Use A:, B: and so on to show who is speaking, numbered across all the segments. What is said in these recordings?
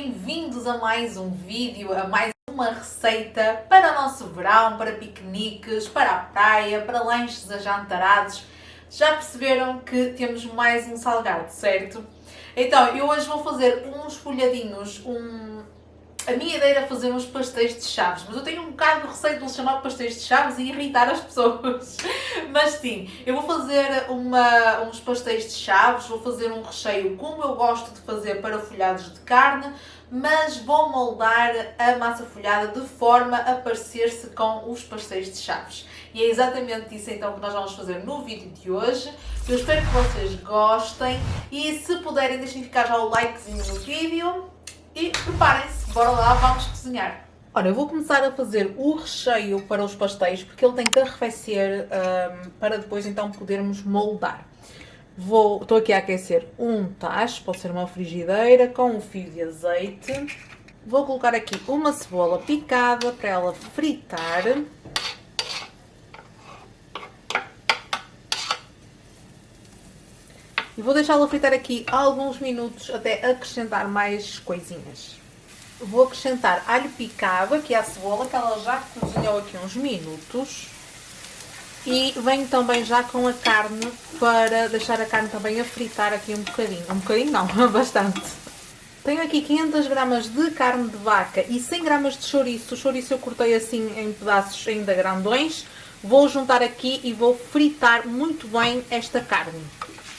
A: bem-vindos a mais um vídeo, a mais uma receita para o nosso verão, para piqueniques, para a praia, para lanches ajantarados. Já perceberam que temos mais um salgado, certo? Então, eu hoje vou fazer uns folhadinhos, A minha ideia era fazer uns pastéis de chaves, mas eu tenho um bocado de receio de lhes chamar pastéis de chaves e irritar as pessoas. Mas sim, eu vou fazer uns pastéis de chaves, vou fazer um recheio como eu gosto de fazer para folhados de carne, mas vou moldar a massa folhada de forma a parecer-se com os pastéis de chaves. E é exatamente isso então que nós vamos fazer no vídeo de hoje. Eu espero que vocês gostem e se puderem deixem ficar já o likezinho no vídeo. E preparem-se, bora lá, vamos cozinhar. Ora, eu vou começar a fazer o recheio para os pastéis, porque ele tem que arrefecer para depois então podermos moldar. Estou aqui a aquecer um tacho, pode ser uma frigideira, com um fio de azeite. Vou colocar aqui uma cebola picada para ela fritar. E vou deixá-la fritar aqui alguns minutos até acrescentar mais coisinhas. Vou acrescentar alho picado aqui à cebola, que ela já cozinhou aqui uns minutos. E venho também já com a carne para deixar a carne também a fritar aqui um bocadinho. Um bocadinho não, bastante. Tenho aqui 500 gramas de carne de vaca e 100 gramas de chouriço. O chouriço eu cortei assim em pedaços ainda grandões. Vou juntar aqui e vou fritar muito bem esta carne.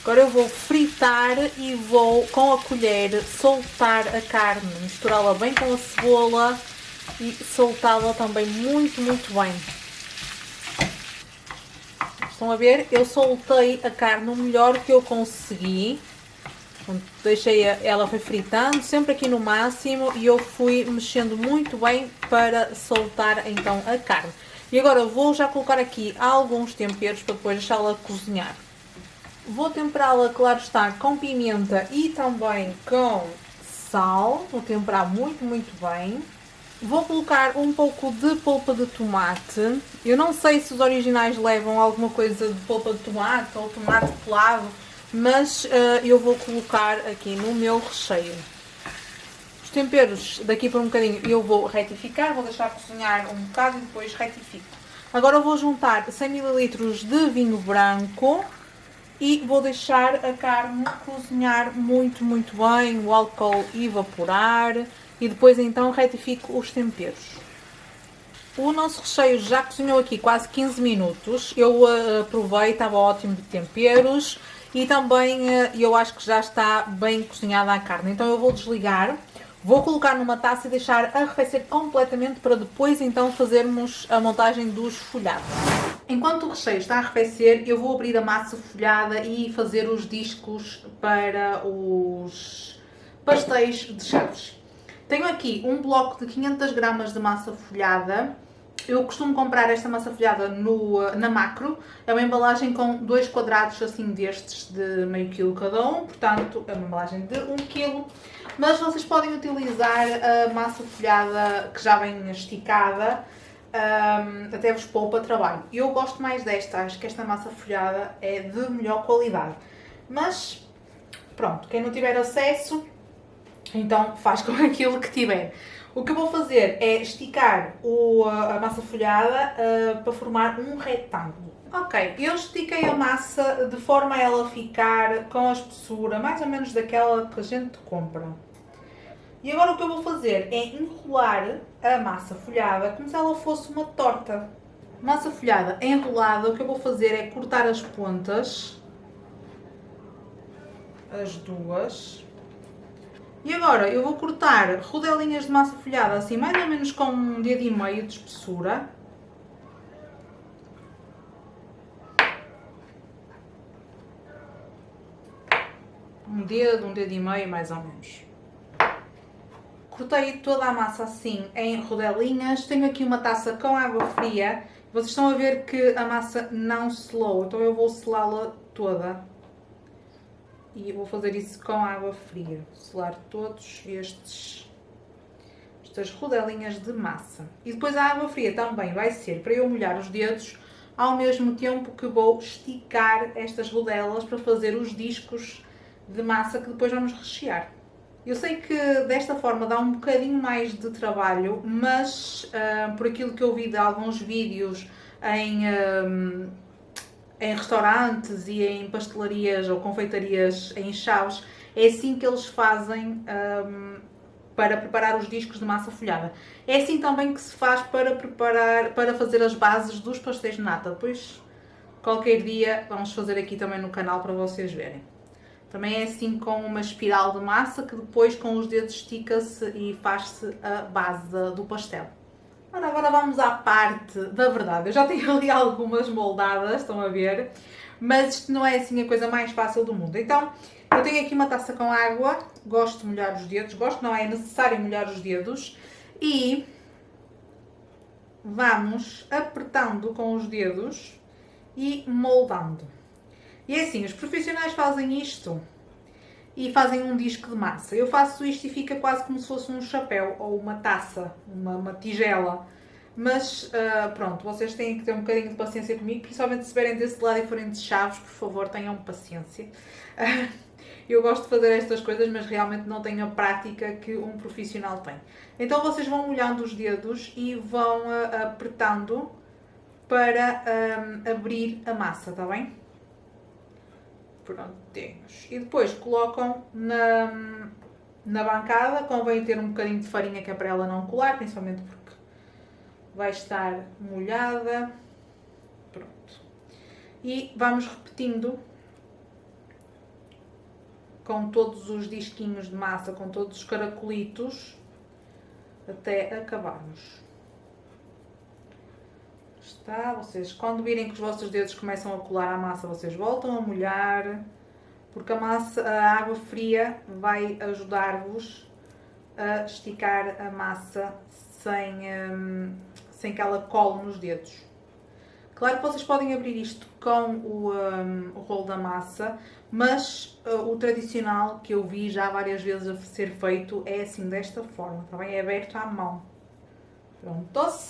A: Agora eu vou fritar e vou com a colher soltar a carne, misturá-la bem com a cebola e soltá-la também muito bem. Estão a ver? Eu soltei a carne o melhor que eu consegui. Deixei ela foi fritando, sempre aqui no máximo, e eu fui mexendo muito bem para soltar então a carne. E agora eu vou já colocar aqui alguns temperos para depois deixá-la cozinhar. Vou temperá-la, claro está, com pimenta e também com sal. Vou temperar muito bem. Vou colocar um pouco de polpa de tomate. Eu não sei se os originais levam alguma coisa de polpa de tomate ou tomate pelado, mas eu vou colocar aqui no meu recheio. Os temperos daqui por um bocadinho eu vou retificar, vou deixar cozinhar um bocado e depois retifico. Agora eu vou juntar 100 ml de vinho branco. E vou deixar a carne cozinhar muito bem, o álcool evaporar e depois então retifico os temperos. O nosso recheio já cozinhou aqui quase 15 minutos, eu provei, estava ótimo de temperos e também eu acho que já está bem cozinhada a carne. Então eu vou desligar, vou colocar numa taça e deixar arrefecer completamente para depois então fazermos a montagem dos folhados. Enquanto o recheio está a arrefecer, eu vou abrir a massa folhada e fazer os discos para os pastéis de chaves. Tenho aqui um bloco de 500 gramas de massa folhada. Eu costumo comprar esta massa folhada na Macro. É uma embalagem com 2 quadrados assim destes de meio quilo cada um. Portanto, é uma embalagem de 1 quilo. Mas vocês podem utilizar a massa folhada que já vem esticada. Até vos poupa trabalho. Eu gosto mais desta, acho que esta massa folhada é de melhor qualidade. Mas, pronto, quem não tiver acesso, então faz com aquilo que tiver. O que eu vou fazer é esticar a massa folhada para formar um retângulo. Ok, eu estiquei a massa de forma a ela ficar com a espessura mais ou menos daquela que a gente compra. E agora o que eu vou fazer é enrolar a massa folhada como se ela fosse uma torta. Massa folhada enrolada, o que eu vou fazer é cortar as pontas, as duas. E agora eu vou cortar rodelinhas de massa folhada assim mais ou menos com um dedo e meio de espessura. Um dedo e meio mais ou menos. Cortei toda a massa assim em rodelinhas. Tenho aqui uma taça com água fria. Vocês estão a ver que a massa não selou, então eu vou selá-la toda. E vou fazer isso com água fria. Selar todos estas rodelinhas de massa. E depois a água fria também vai ser para eu molhar os dedos, ao mesmo tempo que vou esticar estas rodelas para fazer os discos de massa que depois vamos rechear. Eu sei que desta forma dá um bocadinho mais de trabalho, mas por aquilo que eu vi de alguns vídeos em restaurantes e em pastelarias ou confeitarias em Chaves, é assim que eles fazem para preparar os discos de massa folhada. É assim também que se faz para fazer as bases dos pastéis de nata. Depois, qualquer dia, vamos fazer aqui também no canal para vocês verem. Também é assim com uma espiral de massa que depois com os dedos estica-se e faz-se a base do pastel. Agora vamos à parte da verdade. Eu já tenho ali algumas moldadas, estão a ver? Mas isto não é assim a coisa mais fácil do mundo. Então, eu tenho aqui uma taça com água. Gosto de molhar os dedos. Gosto não, é necessário molhar os dedos. E vamos apertando com os dedos e moldando. E é assim, os profissionais fazem isto e fazem um disco de massa. Eu faço isto e fica quase como se fosse um chapéu ou uma taça, uma tigela. Mas pronto, vocês têm que ter um bocadinho de paciência comigo, principalmente se estiverem desse lado e forem de Chaves, por favor, tenham paciência. Eu gosto de fazer estas coisas, mas realmente não tenho a prática que um profissional tem. Então vocês vão molhando os dedos e vão apertando para abrir a massa, está bem? Prontinhos. E depois colocam na bancada. Convém ter um bocadinho de farinha que é para ela não colar, principalmente porque vai estar molhada. Pronto. E vamos repetindo com todos os disquinhos de massa, com todos os caracolitos, até acabarmos. Está, vocês quando virem que os vossos dedos começam a colar à massa, vocês voltam a molhar, porque a água fria vai ajudar-vos a esticar a massa sem que ela cole nos dedos. Claro que vocês podem abrir isto com o rolo da massa, mas o tradicional que eu vi já várias vezes a ser feito é assim, desta forma, também é aberto à mão. Pronto,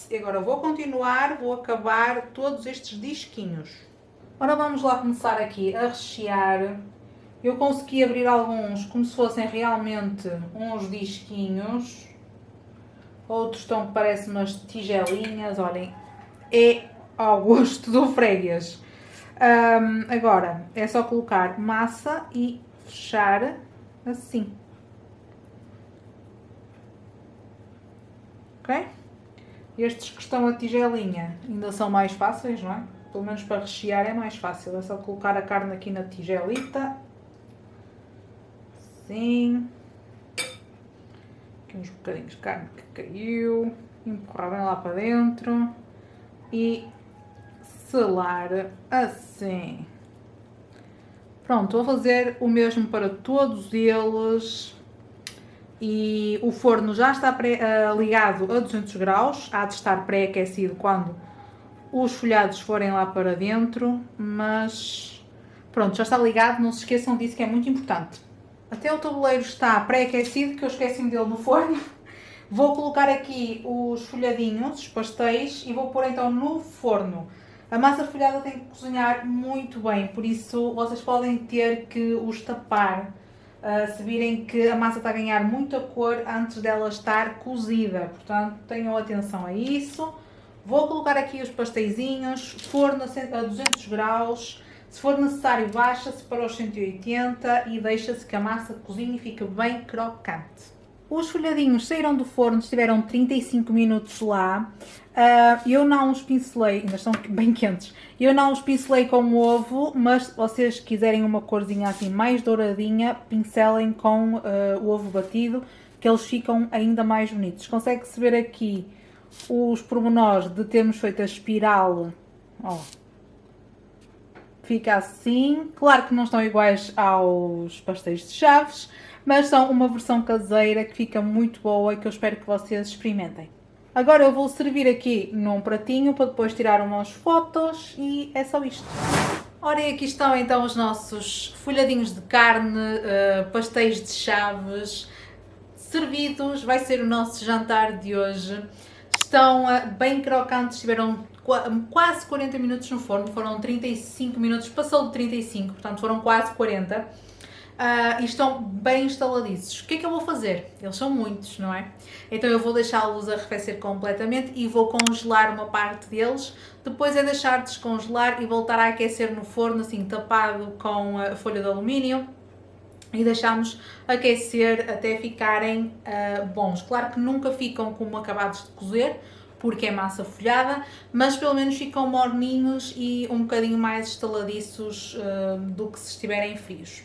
A: e agora vou continuar, vou acabar todos estes disquinhos. Ora, vamos lá começar aqui a rechear. Eu consegui abrir alguns como se fossem realmente uns disquinhos. Outros estão que parecem umas tigelinhas, olhem, é ao gosto do freguês. Agora, é só colocar massa e fechar assim. Ok? Estes que estão a tigelinha ainda são mais fáceis, não é? Pelo menos para rechear é mais fácil. É só colocar a carne aqui na tigelita. Assim. Aqui uns bocadinhos de carne que caiu. Empurrar bem lá para dentro. E selar assim. Pronto, vou fazer o mesmo para todos eles. E o forno já está ligado a 200 graus, há de estar pré-aquecido quando os folhados forem lá para dentro, mas pronto, já está ligado, não se esqueçam disso que é muito importante. Até o tabuleiro está pré-aquecido, que eu esqueci-me dele no forno. Vou colocar aqui os folhadinhos, os pastéis, e vou pôr então no forno. A massa folhada tem que cozinhar muito bem, por isso vocês podem ter que os tapar. Se virem que a massa está a ganhar muita cor antes dela estar cozida, portanto tenham atenção a isso. Vou colocar aqui os pasteizinhos, forno a 200 graus, se for necessário baixa-se para os 180 e deixa-se que a massa cozinhe e fique bem crocante. Os folhadinhos saíram do forno, estiveram 35 minutos lá. Eu não os pincelei, ainda estão bem quentes. Eu não os pincelei com o ovo, mas se vocês quiserem uma corzinha assim mais douradinha, pincelem com o ovo batido, que eles ficam ainda mais bonitos. Consegue-se ver aqui os pormenores de termos feito a espiral. Ó, fica assim. Claro que não estão iguais aos pastéis de Chaves, mas são uma versão caseira que fica muito boa e que eu espero que vocês experimentem. Agora eu vou servir aqui num pratinho para depois tirar umas fotos e é só isto. Ora, e aqui estão então os nossos folhadinhos de carne, pastéis de Chaves, servidos. Vai ser o nosso jantar de hoje. Estão bem crocantes, estiveram quase 40 minutos no forno, foram 35 minutos, passou de 35, portanto foram quase 40. e estão bem instaladiços. O que é que eu vou fazer? Eles são muitos, não é? Então eu vou deixá-los arrefecer completamente e vou congelar uma parte deles. Depois é deixar descongelar e voltar a aquecer no forno, assim tapado com a folha de alumínio. E deixamos aquecer até ficarem bons. Claro que nunca ficam como acabados de cozer, porque é massa folhada, mas pelo menos ficam morninhos e um bocadinho mais estaladiços do que se estiverem frios.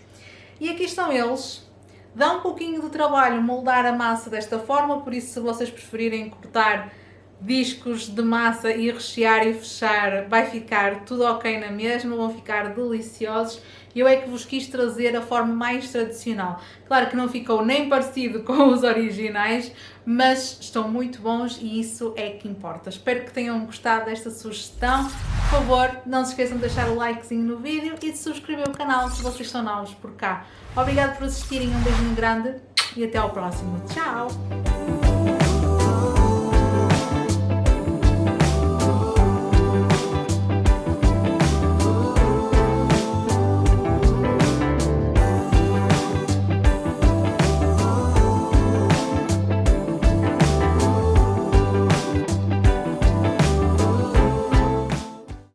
A: E aqui estão eles. Dá um pouquinho de trabalho moldar a massa desta forma, por isso se vocês preferirem cortar discos de massa e rechear e fechar, vai ficar tudo ok na mesma, vão ficar deliciosos. Eu é que vos quis trazer a forma mais tradicional. Claro que não ficou nem parecido com os originais, mas estão muito bons e isso é que importa. Espero que tenham gostado desta sugestão. Por favor, não se esqueçam de deixar o likezinho no vídeo e de subscrever o canal se vocês são novos por cá. Obrigado por assistirem, um beijinho grande e até ao próximo. Tchau!